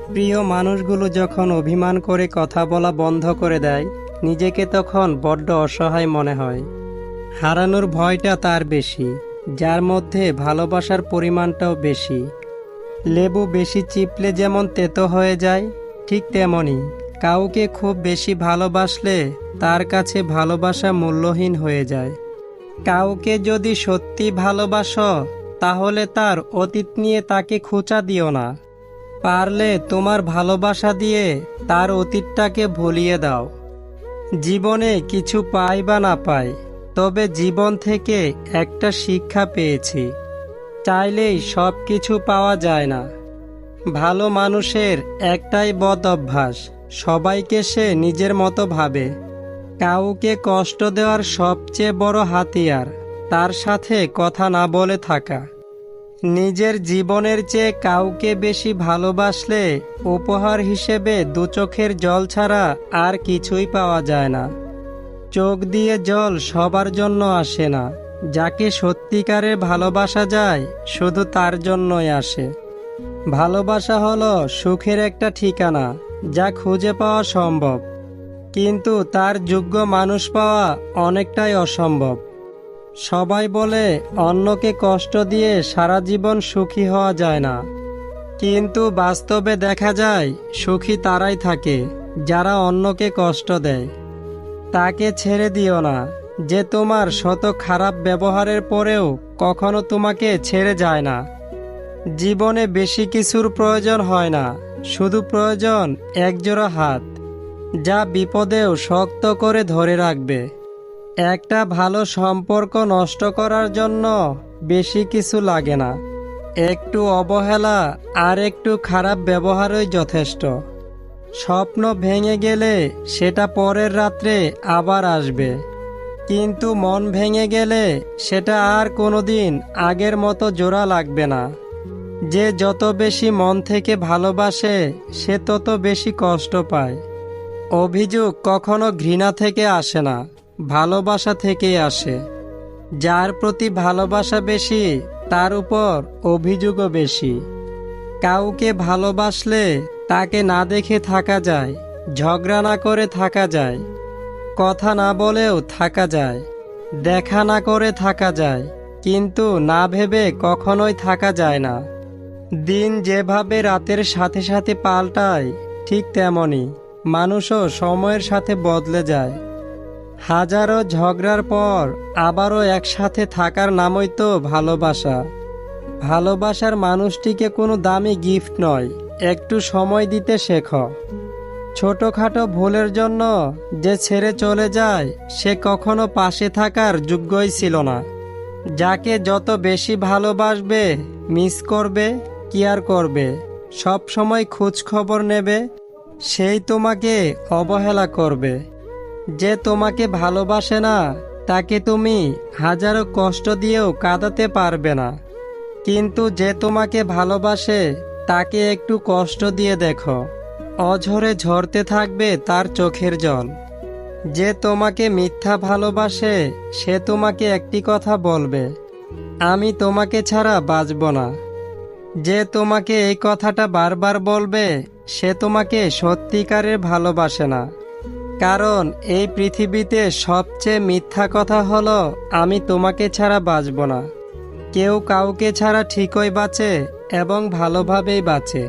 প্রিয় মানুষগুলো যখন অভিমান করে কথা বলা বন্ধ করে দেয়, নিজেকে তখন বড্ড অসহায় মনে হয়। হারানোর ভয়টা তার বেশি, যার মধ্যে ভালোবাসার পরিমাণটাও বেশি। লেবু বেশি চিপলে যেমন তেতো হয়ে যায়, ঠিক তেমনি কাউকে খুব বেশি ভালোবাসলে তার কাছে ভালোবাসা মূল্যহীন হয়ে যায়। কাউকে যদি সত্যি ভালোবাসো, তাহলে তার অতীত নিয়ে তাকে খোঁচা দিও না। পারলে তোমার ভালোবাসা দিয়ে তার অতীতটাকে ভুলিয়ে দাও। জীবনে কিছু পাই বা না পাই, তবে জীবন থেকে একটা শিক্ষা পেয়েছি। চাইলেই সব কিছু পাওয়া যায় না। ভালো মানুষের একটাই বদ অভ্যাস, সবাইকে সে নিজের মতো ভাবে। কাউকে কষ্ট দেওয়ার সবচেয়ে বড় হাতিয়ার তার সাথে কথা না বলে থাকা। নিজের জীবনের চেয়ে কাউকে বেশি ভালোবাসলে উপহার হিসেবে দু চোখের জল ছাড়া আর কিছুই পাওয়া যায় না। চোখ দিয়ে জল সবার জন্য আসে না, যাকে সত্যিকারের ভালোবাসা যায় শুধু তার জন্যই আসে। ভালোবাসা হলো সুখের একটা ঠিকানা, যা খুঁজে পাওয়া সম্ভব, কিন্তু তার যোগ্য মানুষ পাওয়া অনেকটাই অসম্ভব। সবাই বলে অন্যকে কষ্ট দিয়ে সারা জীবন সুখী হওয়া যায় না, কিন্তু বাস্তবে দেখা যায় সুখী তারাই থাকে যারা অন্যকে কষ্ট দেয়। তাকে ছেড়ে দিও না, যে তোমার শত খারাপ ব্যবহারের পরেও কখনো তোমাকে ছেড়ে যায় না। জীবনে বেশি কিছুর প্রয়োজন হয় না, শুধু প্রয়োজন একজোড়া হাত, যা বিপদেও শক্ত করে ধরে রাখবে। একটা ভালো সম্পর্ক নষ্ট করার জন্য বেশি কিছু লাগে না। একটু অবহেলা আর একটু খারাপ ব্যবহারই যথেষ্ট। স্বপ্ন ভেঙে গেলে সেটা পরের রাত্রে আবার আসবে, কিন্তু মন ভেঙে গেলে সেটা আর কোনোদিন আগের মতো জোড়া লাগবে না। যে যত বেশি মন থেকে ভালোবাসে সে তত বেশি কষ্ট পায়। অভিযোগ কখনো ঘৃণা থেকে আসে না, ভালোবাসা থেকেই আসে। যার প্রতি ভালোবাসা বেশি, তার উপর অভিযোগও বেশি। কাউকে ভালোবাসলে তাকে না দেখে থাকা যায়, ঝগড়া না করে থাকা যায়, কথা না বলেও থাকা যায়, দেখা না করে থাকা যায়, কিন্তু না ভেবে কখনোই থাকা যায় না। দিন যেভাবে রাতের সাথে সাথে পাল্টায়, ঠিক তেমনি মানুষও সময়ের সাথে বদলে যায়। হাজারো ঝগড়ার পর আবারও একসাথে থাকার নামই তো ভালোবাসা। ভালোবাসার মানুষটিকে কোনো দামি গিফট নয়, একটু সময় দিতে শেখো। ছোটখাটো ভুলের জন্য যে ছেড়ে চলে যায়, সে কখনো পাশে থাকার যোগ্যই ছিল না। যাকে যত বেশি ভালোবাসবে, মিস করবে, কেয়ার করবে, সব সময় খোঁজ খবর নেবে, সেই তোমাকে অবহেলা করবে। যে তোমাকে ভালোবাসে না, তাকে তুমি হাজারো কষ্ট দিয়েও কাঁদাতে পারবে না, কিন্তু যে তোমাকে ভালোবাসে তাকে একটু কষ্ট দিয়ে দেখো, অঝরে ঝরতে থাকবে তার চোখের জল। যে তোমাকে মিথ্যা ভালোবাসে সে তোমাকে একটি কথা বলবে, আমি তোমাকে ছাড়া বাঁচব না। যে তোমাকে এই কথাটা বারবার বলবে সে তোমাকে সত্যিকারের ভালোবাসে না। কারণ এই পৃথিবীতে সবচেয়ে মিথ্যা কথা হলো আমি তোমাকে ছাড়া বাঁচব না। কেউ কাউকে ছাড়া ঠিকই বাঁচে এবং ভালোভাবেই বাঁচে।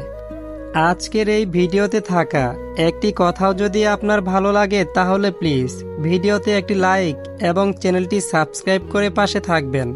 আজকের এই ভিডিওতে থাকা একটি কথাও যদি আপনার ভালো লাগে, তাহলে প্লিজ ভিডিওতে একটি লাইক এবং চ্যানেলটি সাবস্ক্রাইব করে পাশে থাকবেন।